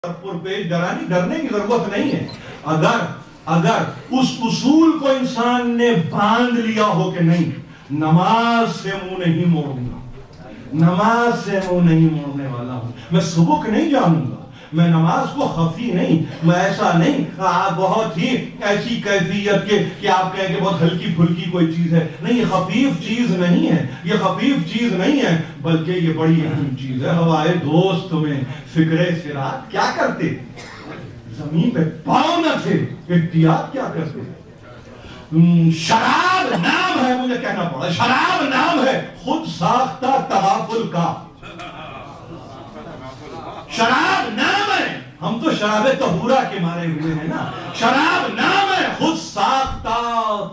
پرپیش ڈرنے کی ضرورت نہیں ہے. اگر اس اصول کو انسان نے باندھ لیا ہو کہ نہیں نماز سے منہ نہیں موڑوں گا, نماز سے منہ نہیں موڑنے والا ہوں, میں سبک نہیں جانوں گا, میں نماز کو خفی نہیں, میں ایسا نہیں آپ بہت ہی ایسی کیفیت کے کہ آپ کہیں کہ بہت ہلکی پھلکی کوئی چیز ہے, نہیں یہ خفیف چیز نہیں ہے, یہ خفیف چیز نہیں ہے بلکہ یہ بڑی اہم چیز ہے. ہوائے دوست میں فکر صراط کیا کرتے, زمین پہ پاؤں نہ تھے, احتیاط کیا کرتے. شراب نام ہے, مجھے کہنا پڑا, شراب نام ہے خود ساختہ تغافل کا. شراب نام ہے, ہم تو شراب طہورہ کے مارے ہوئے ہیں نا, شراب نام ہے خود ساختہ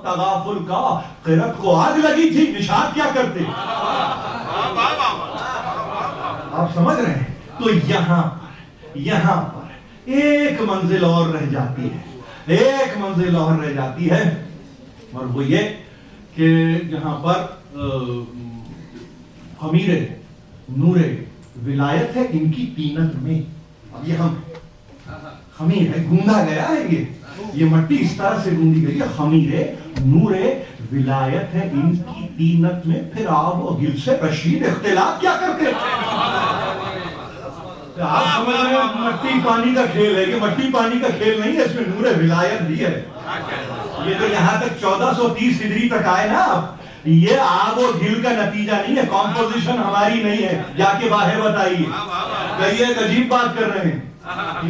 تغافل کا. قرت کو آگ لگی تھی, نشاد کیا کرتے. آپ سمجھ رہے ہیں. تو یہاں پر ایک منزل اور رہ جاتی ہے, ایک منزل اور رہ جاتی ہے, اور وہ یہ کہ یہاں پر خمیر نور ولایت ہے ان کی تینت میں. اب یہ ہم خمیر ہے, گوندا گیا ہے, یہ مٹی اس طرح سے گوندی گئی ہے, خمیر نور ولایت ہے ان کی تینت میں. پھر آپ وہ گل سے رشید اختلاف کیا کرتے. آپ سمجھ رہے ہیں مٹی پانی کا کھیل ہے, یہ مٹی پانی کا کھیل نہیں ہے, اس میں نور ولایت بھی ہے. یہ جو یہاں تک 1430 ہجری تک آئے نا, یہ آگ و گل کا نتیجہ نہیں ہے, کمپوزیشن ہماری نہیں ہے. جا کے باہر بتائیے, کہیے ایک عجیب بات کر رہے ہیں,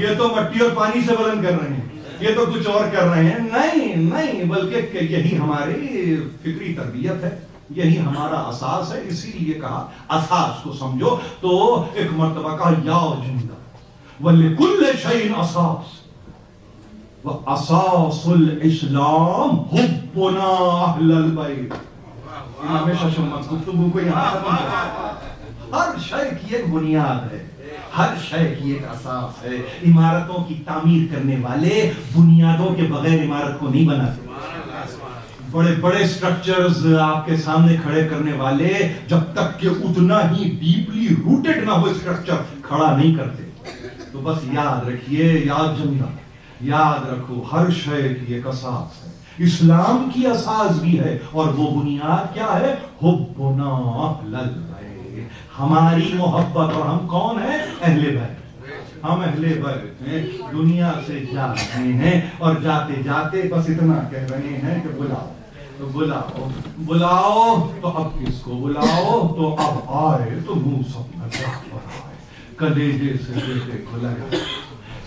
یہ تو مٹی اور پانی سے بلند کر رہے ہیں, یہ تو کچھ اور کر رہے ہیں. نہیں بلکہ یہی ہماری فکری تربیت ہے, یہی ہمارا اساس ہے. اسی لیے کہا اساس کو سمجھو. تو ایک مرتبہ کہا یا جندہ وَلِكُلِّ شَيْءٍ اساس وَأَسَاسُ الْإِسْلَامِ حُبُّنَا أَهْلَ الْبَيْتِ. ہمیشہ شمت گفتگو کو یہاں ختم کریں. ہر شے کی ایک بنیاد ہے, ہر شے کی ایک اساس ہے. عمارتوں کی تعمیر کرنے والے بنیادوں کے بغیر عمارت کو نہیں بنا سکتے. بڑے بڑے سٹرکچرز آپ کے سامنے کھڑے کرنے والے جب تک کہ اتنا ہی ڈیپلی روٹڈ نہ ہو سٹرکچر کھڑا نہیں کرتے. تو بس یاد رکھیے, یاد جملہ یاد رکھو, ہر شے کی ایک اساس ہے. اسلام کی اساس بھی ہے, اور وہ بنیاد کیا ہے, حبنا اہل البیت, ہماری محبت. اور ہم کون ہیں, اہل بیت. ہم اہل بیت ہیں, دنیا سے جا رہے ہیں, اور جاتے جاتے بس اتنا کہہ رہے ہیں کہ بلاؤ تو بلاؤ تو اب کس کو بلاؤ, تو اب آئے تو منہ سب نظر پر آئے. کلیجے سے بیٹے کو لگا,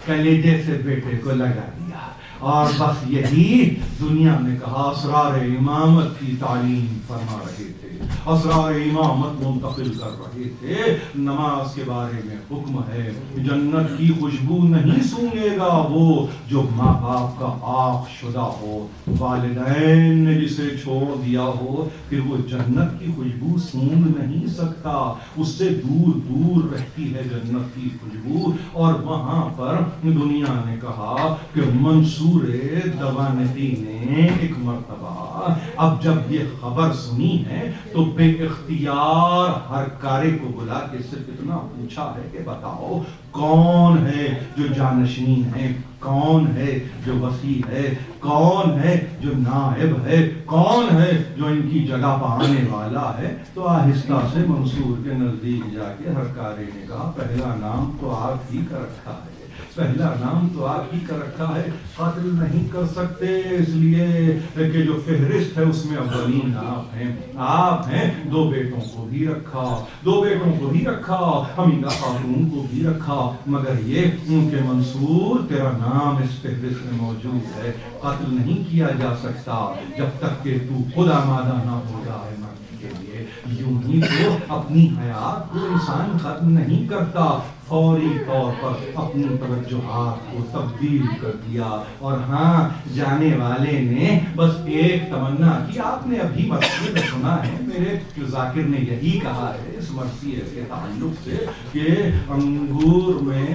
کلیجے سے بیٹے کو لگا دیا. اور بس یہی دنیا نے کہا اسرار امامت کی تعلیم فرما رہے تھے, اسرار امامت منتقل کر رہے تھے. نماز کے بارے میں حکم ہے, جنت کی خوشبو نہیں سونگے گا وہ جو ماں باپ کا آق شدہ ہو. والدین نے جسے چھوڑ دیا ہو پھر وہ جنت کی خوشبو سونگ نہیں سکتا, اس سے دور دور رہتی ہے جنت کی خوشبو. اور وہاں پر دنیا نے کہا کہ منصور دوانتی نے ایک مرتبہ اب جب یہ خبر سنی ہے تو بے اختیار ہر کارے کو بلا کے صرف اتنا پوچھا ہے کہ بتاؤ کون ہے جو جانشین ہے, کون ہے جو وسیع ہے, کون ہے جو نائب ہے, کون ہے جو ان کی جگہ پر آنے والا ہے. تو آہستہ سے منصور کے نزدیک جا کے ہر کارے نے کہا پہلا نام تو آپ ہی کا رکھا ہے, پہلا نام تو آپ ہی کا رکھا ہے, قتل نہیں کر سکتے اس لیے کہ جو فہرست ہے اس میں اولین آپ ہیں. دو بیٹوں کو بھی رکھا, حمیدہ خاتون کو بھی رکھا, مگر یہ کہ منصور تیرا نام اس فہرست میں موجود ہے, قتل نہیں کیا جا سکتا جب تک کہ تو خود آمادہ نہ ہو جائے مرنے کے لیے. یوں ہی تو اپنی حیات کو انسان ختم نہیں کرتا, فوری طور پر اپنی توجہات کو تبدیل کر دیا. اور ہاں, جانے والے نے بس ایک تمنا کی, آپ نے ابھی مرثیے میں سنا ہے, میرے ذاکر نے یہی کہا ہے اس مرثیے کے تعلق سے کہ انگور میں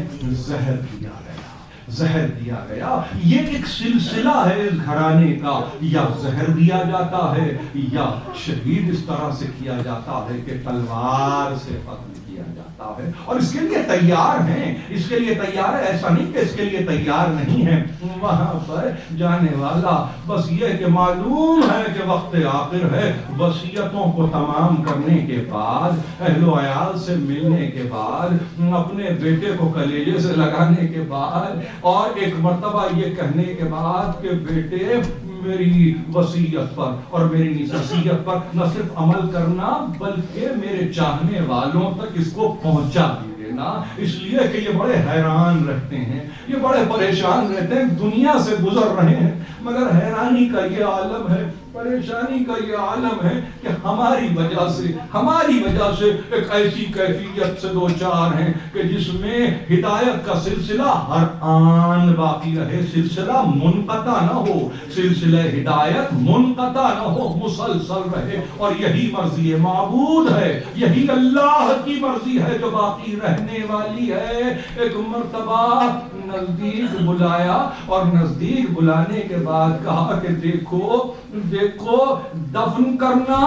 زہر دیا گیا. یہ ایک سلسلہ ہے اس گھرانے کا, یا زہر دیا جاتا ہے یا شہید اس طرح سے کیا جاتا ہے کہ تلوار سے قتل کیا جاتا ہے اور اس کے لیے تیار ہیں، اس کے لیے تیار ہے، ایسا نہیں کہ اس کے لیے تیار نہیں ہے. وہاں پر جانے والا بس یہ کہ معلوم ہے کہ وقت آخر ہے، وصیتوں کو تمام کرنے کے بعد، اہل و عیال سے ملنے کے بعد، اپنے بیٹے کو کلیجے سے لگانے کے بعد، اور ایک مرتبہ یہ کہنے کے بعد کہ بیٹے میری وصیت پر اور میری نصیحت پر نہ صرف عمل کرنا بلکہ میرے چاہنے والوں تک اس کو پہنچا بھی دینا. اس لیے کہ یہ بڑے حیران رہتے ہیں، یہ بڑے پریشان رہتے ہیں، دنیا سے گزر رہے ہیں مگر حیرانی کا یہ عالم ہے، پریشانی کا یہ عالم ہے کہ ہماری وجہ سے ایک ایسی کیفیت سے دو چار ہیں کہ جس میں ہدایت کا سلسلہ ہر آن باقی رہے، سلسلہ منقطع نہ ہو، سلسلہ ہدایت منقطع نہ ہو، مسلسل رہے. اور یہی مرضی معبود ہے، یہی اللہ کی مرضی ہے جو باقی رہنے والی ہے. ایک مرتبہ نزدیک بلایا اور نزدیک بلانے کے بعد کہا کہ دیکھو دفن کرنا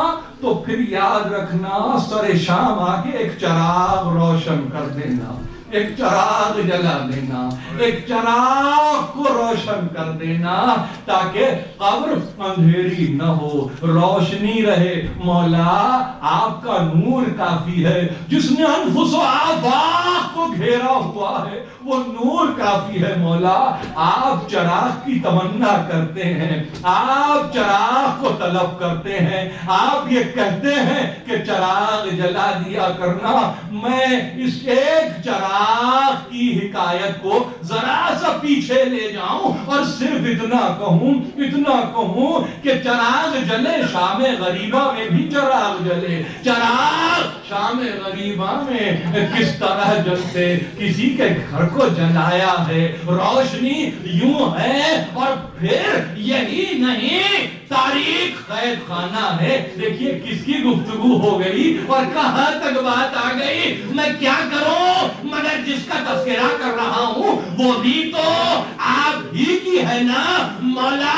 تو پھر یاد رکھنا سر شام آگے ایک چراغ روشن کر دینا، ایک چراغ جلا دینا، ایک چراغ کو روشن کر دینا تاکہ قبر اندھیری نہ ہو، روشنی رہے. مولا آپ کا نور کافی ہے، جس نے انفس و آفاق کو گھیرا ہوا ہے وہ نور کافی ہے. مولا آپ چراغ کی تمنا کرتے ہیں، آپ چراغ کو طلب کرتے ہیں، آپ یہ کہتے ہیں کہ چراغ جلا دیا کرنا. میں اس ایک چراغ کی حکایت کو ذرا سا پیچھے لے جاؤں اور صرف اتنا کہوں کہ چراغ جلے شام غریبہ میں بھی چراغ جلے. چراغ شام غریبہ میں کس طرح جلتے، کسی کے گھر کو جلایا ہے، روشنی یوں ہے. اور پھر یہی نہیں، تاریخ قید خانہ ہے. دیکھیے کس کی گفتگو ہو گئی اور کہاں تک بات آ گئی. میں کیا کروں مگر جس کا تذکرہ کر رہا ہوں وہ بھی تو آپ ہی کی ہے نا. مولا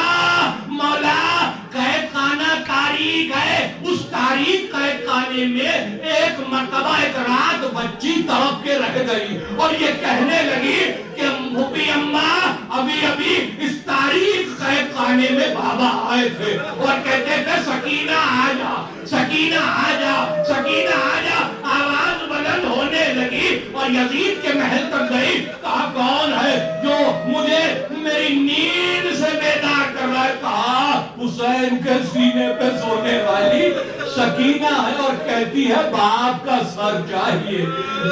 قید خانہ تاریخ ہے، اس تاریخ قید خانے میں ایک مرتبہ ایک رات بچی تڑپ کے رہ گئی اور یہ کہنے لگی کہ پھوپھی اماں ابھی اس تاریخ قید خانے میں بابا آئے تھے اور کہتے تھے سکینہ آ جا، سکینہ آ جا، سکینہ آ جا. آواز بلند ہونے لگی اور یزید کے محل تک گئی. کہا کون ہے جو مجھے میری نیند سے بیدار کر رہا ہے؟ کہا حسین کے سینے پہ سونے والی سکینہ ہے اور کہتی ہے باپ کا سر چاہیے،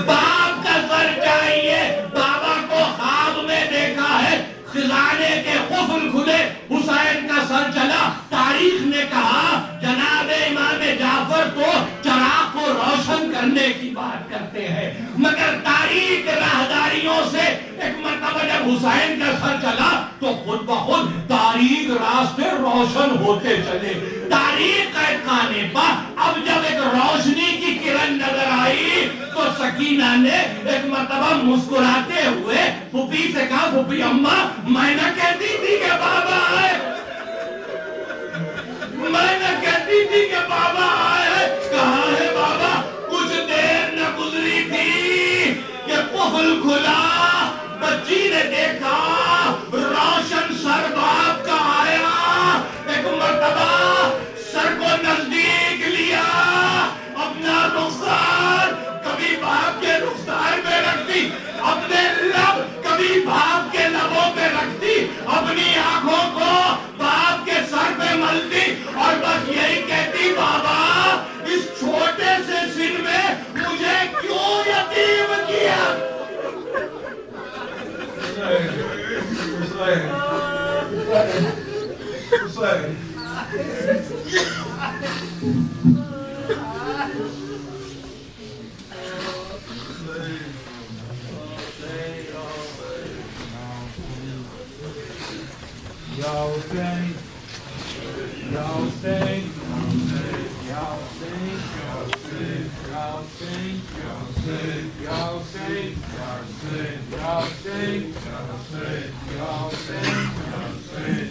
باپ کا سر چاہیے. بابا کو خواب میں دیکھا ہے، خزانے کے قفل کھلے، حسین کا سر چلا. تاریخ نے کہا جناب امام جعفر تو چراغ کو روشن کرنے کی بات کرتے ہیں مگر تاریخ راہداریوں سے ایک مرتبہ جب حسین کا سر چلا تو خود بخود تاریخ راستے روشن ہوتے چلے. تاریخ قید خانے پر اب جب ایک روشنی کی کرن نظر آئی تو سکینہ نے ایک مرتبہ مسکراتے ہوئے پھوپھی سے کہا پھوپھی اماں میں نہ کہتی تھی کہ بابا آئے، میں نہ کہتی تھی کہ بابا آئے. کہاں ہے بابا؟ کچھ دیر نہ گزری تھی کہ قفل کھلا، بچی نے دیکھا روشن سر باپ کا آیا. ایک مرتبہ سر کو نزدیک لیا، اپنا رخسار کبھی باپ کے رخسار پہ رکھتی، اپنے لب کبھی باپ کے لبوں پہ رکھتی، اپنی آنکھوں کو باپ کے سر پہ ملتی اور بس یہی کہتی بابا اس چھوٹے سے سن میں مجھے کیوں یتیم کیا. Y'all sing.